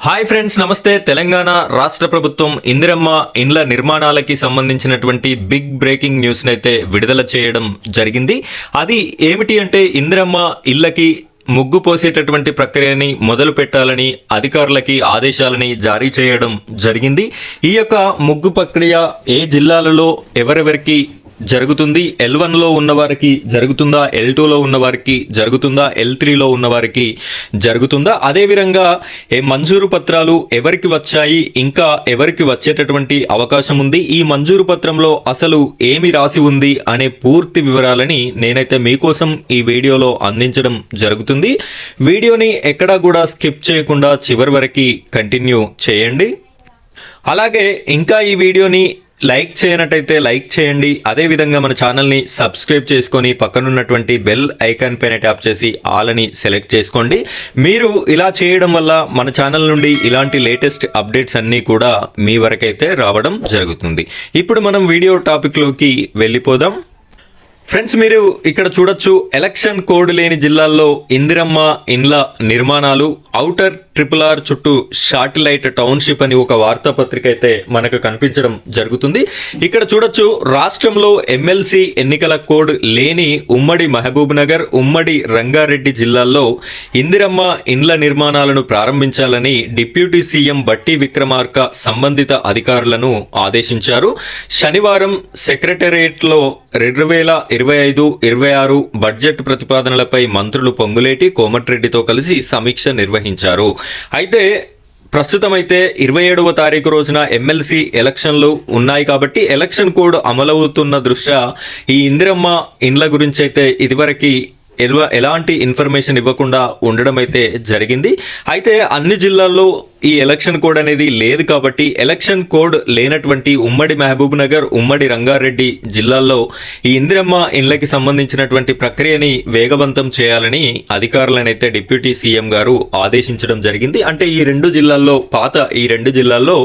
Hi friends, నమస్తే. తెలంగాణ రాష్ట్ర ప్రభుత్వం ఇందిరమ్మ ఇండ్ల నిర్మాణాలకి సంబంధించినటువంటి బిగ్ బ్రేకింగ్ న్యూస్ అయితే విడుదల చేయడం జరిగింది. అది ఏమిటి అంటే ఇందిరమ్మ ఇళ్లకి ముగ్గు పోసేటటువంటి ప్రక్రియని మొదలు పెట్టాలని అధికారులకి ఆదేశాలని జారీ చేయడం జరిగింది. ఈ యొక్క ముగ్గు ప్రక్రియ ఏ జిల్లాలలో ఎవరెవరికి జరుగుతుంది, L1లో ఉన్నవారికి జరుగుతుందా, L2లో ఉన్నవారికి జరుగుతుందా, L3లో ఉన్నవారికి జరుగుతుందా, అదేవిధంగా మంజూరు పత్రాలు ఎవరికి వచ్చాయి, ఇంకా ఎవరికి వచ్చేటటువంటి అవకాశం ఉంది, ఈ మంజూరు పత్రంలో అసలు ఏమి రాసి ఉంది అనే పూర్తి వివరాలని నేనైతే మీకోసం ఈ వీడియోలో అందించడం జరుగుతుంది. వీడియోని ఎక్కడా కూడా స్కిప్ చేయకుండా చివరి వరకు కంటిన్యూ చేయండి. అలాగే ఇంకా ఈ వీడియోని లైక్ చేయనట్టయితే లైక్ చేయండి. అదేవిధంగా మన ఛానల్ని సబ్స్క్రైబ్ చేసుకొని పక్కనున్నటువంటి బెల్ ఐకాన్ పైన ట్యాప్ చేసి ఆల్ అని సెలెక్ట్ చేసుకోండి. మీరు ఇలా చేయడం వల్ల మన ఛానల్ నుండి ఇలాంటి లేటెస్ట్ అప్డేట్స్ అన్నీ కూడా మీ వరకైతే రావడం జరుగుతుంది. ఇప్పుడు మనం వీడియో టాపిక్లోకి వెళ్ళిపోదాం. ఫ్రెండ్స్, మీరు ఇక్కడ చూడొచ్చు, ఎలక్షన్ కోడ్ లేని జిల్లాల్లో ఇందిరమ్మ ఇండ్ల నిర్మాణాలు, ఔటర్ RRR చుట్టూ శాటిలైట్ టౌన్షిప్ అని ఒక వార్తాపత్రిక అయితే మనకు కనిపించడం జరుగుతుంది. ఇక్కడ చూడొచ్చు, రాష్ట్రంలో ఎమ్మెల్సీ ఎన్నికల కోడ్ లేని ఉమ్మడి మహబూబ్ నగర్, ఉమ్మడి రంగారెడ్డి జిల్లాల్లో ఇందిరమ్మ ఇండ్ల నిర్మాణాలను ప్రారంభించాలని డిప్యూటీ సీఎం బట్టి విక్రమార్క సంబంధిత అధికారులను ఆదేశించారు. శనివారం సెక్రటేరియట్లో 2025-26 బడ్జెట్ ప్రతిపాదనలపై మంత్రులు పొంగులేటి, కోమటిరెడ్డితో కలిసి సమీక్ష నిర్వహించారు. అయితే ప్రస్తుతం అయితే 27వ తారీఖు రోజున ఎమ్మెల్సీ ఎలక్షన్లు ఉన్నాయి కాబట్టి ఎలక్షన్ కోడ్ అమలవుతున్న దృష్ట్యా ఈ ఇందిరమ్మ ఇండ్ల గురించి అయితే ఇదివరకు ఎలాంటి ఇన్ఫర్మేషన్ ఇవ్వకుండా ఉండడం అయితే జరిగింది. అయితే అన్ని జిల్లాల్లో ఈ ఎలక్షన్ కోడ్ అనేది లేదు కాబట్టి ఎలక్షన్ కోడ్ లేనటువంటి ఉమ్మడి మహబూబ్ నగర్, ఉమ్మడి రంగారెడ్డి జిల్లాల్లో ఈ ఇందిరమ్మ ఇండ్లకి సంబంధించినటువంటి ప్రక్రియని వేగవంతం చేయాలని అధికారులనైతే డిప్యూటీ సీఎం గారు ఆదేశించడం జరిగింది. అంటే ఈ రెండు జిల్లాల్లో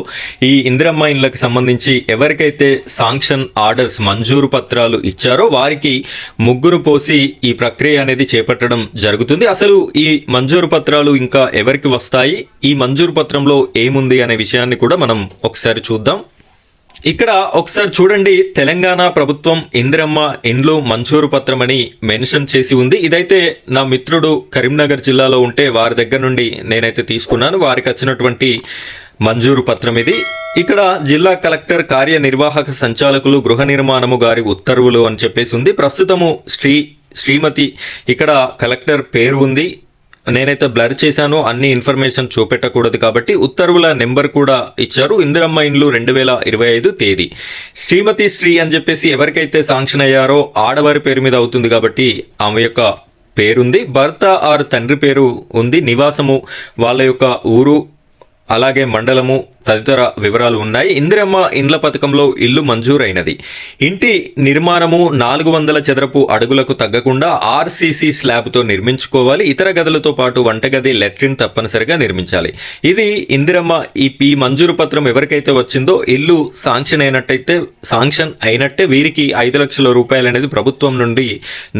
ఈ ఇందిరమ్మ ఇండ్లకి సంబంధించి ఎవరికైతే శాంక్షన్ ఆర్డర్స్ మంజూరు పత్రాలు ఇచ్చారో వారికి ముగ్గురు పోసి ఈ ప్రక్రియ అనేది చేపట్టడం జరుగుతుంది. అసలు ఈ మంజూరు పత్రాలు ఇంకా ఎవరికి వస్తాయి, ఈ మంజూరు పత్రంలో ఏముంది అనే విషయాన్ని కూడా మనం ఒకసారి చూద్దాం. ఇక్కడ ఒకసారి చూడండి, తెలంగాణ ప్రభుత్వం ఇందిరమ్మ ఇండ్లు మంజూరు పత్రం అని మెన్షన్ చేసి ఉంది. ఇదైతే నా మిత్రుడు కరీంనగర్ జిల్లాలో ఉంటే వారి దగ్గర నుండి నేనైతే తీసుకున్నాను. వారికి వచ్చినటువంటి మంజూరు పత్రం ఇది. ఇక్కడ జిల్లా కలెక్టర్ కార్యనిర్వాహక సంచాలకులు గృహ నిర్మాణము గారి ఉత్తర్వులు అని చెప్పేసి ఉంది. ప్రస్తుతము శ్రీమతి ఇక్కడ కలెక్టర్ పేరు ఉంది. నేనైతే బ్లర్ చేశాను, అన్ని ఇన్ఫర్మేషన్ చూపెట్టకూడదు కాబట్టి ఉత్తర్వుల నెంబర్ కూడా ఇచ్చారు. ఇందిరమ్మ ఇండ్లు 2025 తేదీ. శ్రీమతి శ్రీ అని చెప్పేసి ఎవరికైతే శాంక్షన్ అయ్యారో ఆడవారి పేరు మీద అవుతుంది కాబట్టి ఆమె యొక్క పేరుంది. భర్త ఆర్ తండ్రి పేరు ఉంది. నివాసము వాళ్ళ యొక్క ఊరు, అలాగే మండలము తదితర వివరాలు ఉన్నాయి. ఇందిరమ్మ ఇండ్ల పథకంలో ఇల్లు మంజూరైనది. ఇంటి నిర్మాణము 400 చదరపు అడుగులకు తగ్గకుండా RCC స్లాబ్తో నిర్మించుకోవాలి. ఇతర గదులతో పాటు వంటగది, లెట్రిన్ తప్పనిసరిగా నిర్మించాలి. ఇది ఇందిరమ్మ ఈ మంజూరు పత్రం ఎవరికైతే వచ్చిందో ఇల్లు శాంక్షన్ అయినట్టే వీరికి 5 లక్షల రూపాయలు అనేది ప్రభుత్వం నుండి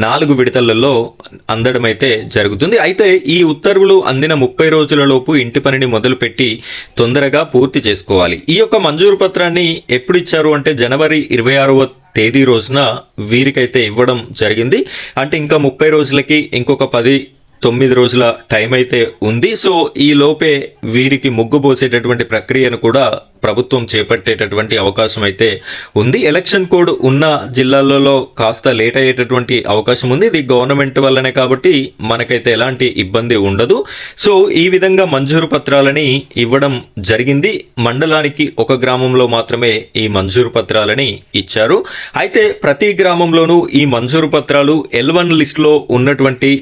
4 విడతలలో అందడం అయితే జరుగుతుంది. అయితే ఈ ఉత్తర్వులు అందిన 30 రోజులలోపు ఇంటి పనిని మొదలుపెట్టి తొందరగా పూర్తి చేసుకోవాలి. ఈ యొక్క మంజూరు పత్రాన్ని ఎప్పుడు ఇచ్చారు అంటే జనవరి 26వ తేదీ రోజున వీరికైతే ఇవ్వడం జరిగింది. అంటే ఇంకా 30 రోజులకి ఇంకొక 9 రోజుల టైం అయితే ఉంది. సో ఈ లోపే వీరికి ముగ్గు పోసేటటువంటి ప్రక్రియను కూడా ప్రభుత్వం చేపట్టేటటువంటి అవకాశం అయితే ఉంది. ఎలక్షన్ కోడ్ ఉన్న జిల్లాలలో కాస్త లేట్ అయ్యేటటువంటి అవకాశం ఉంది. ఇది గవర్నమెంట్ వల్లనే కాబట్టి మనకైతే ఎలాంటి ఇబ్బంది ఉండదు. సో ఈ విధంగా మంజూరు పత్రాలని ఇవ్వడం జరిగింది. మండలానికి ఒక గ్రామంలో మాత్రమే ఈ మంజూరు పత్రాలని ఇచ్చారు. అయితే ప్రతి గ్రామంలోనూ ఈ మంజూరు పత్రాలు L1 లిస్టులో ఉన్నటువంటి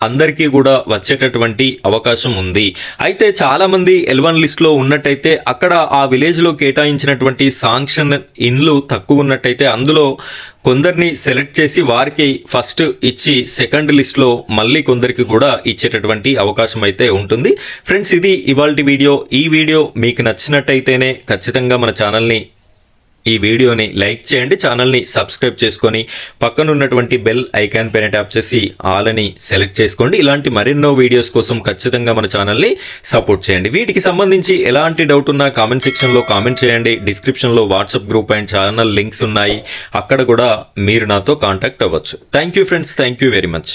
అందరికీ కూడా వచ్చేటటువంటి అవకాశం ఉంది. అయితే చాలామంది L1 లిస్ట్లో ఉన్నట్టయితే అక్కడ ఆ విలేజ్లో కేటాయించినటువంటి శాంక్షన్ ఇండ్లు తక్కువ ఉన్నట్టయితే అందులో కొందరిని సెలెక్ట్ చేసి వారికి ఫస్ట్ ఇచ్చి సెకండ్ లిస్ట్లో మళ్ళీ కొందరికి కూడా ఇచ్చేటటువంటి అవకాశం అయితే ఉంటుంది. ఫ్రెండ్స్, ఇది ఇవాల్టి వీడియో. ఈ వీడియో మీకు నచ్చినట్టయితేనే ఖచ్చితంగా మన ఛానల్ని ఈ వీడియోని లైక్ చేయండి, ఛానల్ని సబ్స్క్రైబ్ చేసుకొని పక్కన ఉన్నటువంటి బెల్ ఐకాన్ పైన ట్యాప్ చేసి ఆల్ అని సెలెక్ట్ చేసుకోండి. ఇలాంటి మరెన్నో వీడియోస్ కోసం ఖచ్చితంగా మన ఛానల్ని సపోర్ట్ చేయండి. వీటికి సంబంధించి ఎలాంటి డౌట్ ఉన్నా కామెంట్ సెక్షన్లో కామెంట్ చేయండి. డిస్క్రిప్షన్లో WhatsApp group and channel links ఉన్నాయి, అక్కడ కూడా మీరు నాతో కాంటాక్ట్ అవ్వచ్చు. Thank you friends, thank you very much.